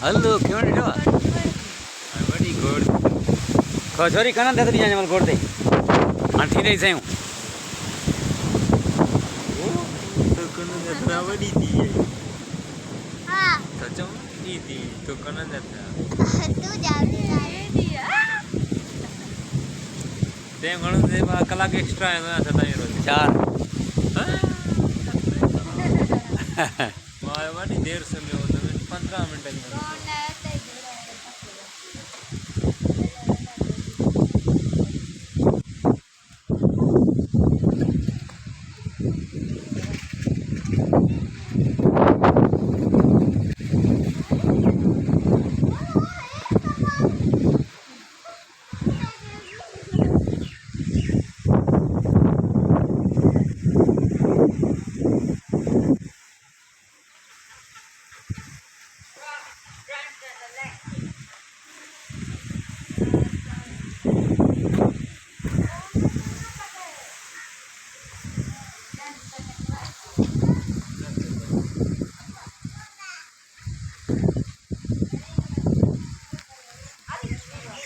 hello क्यों नहीं जो बड़ी गोड़ खोजोरी कना दे दी जाने वाल गोड़ दे आंटी दे से ओ तो कौन जाता बड़ी थी हाँ सच में थी तो कौन जाता तू जाओ ते म्हणून ते कलाक एक्स्ट्रा आहे ना सदा रोज 4 माय वाली देर समय होता है 15 मिनट में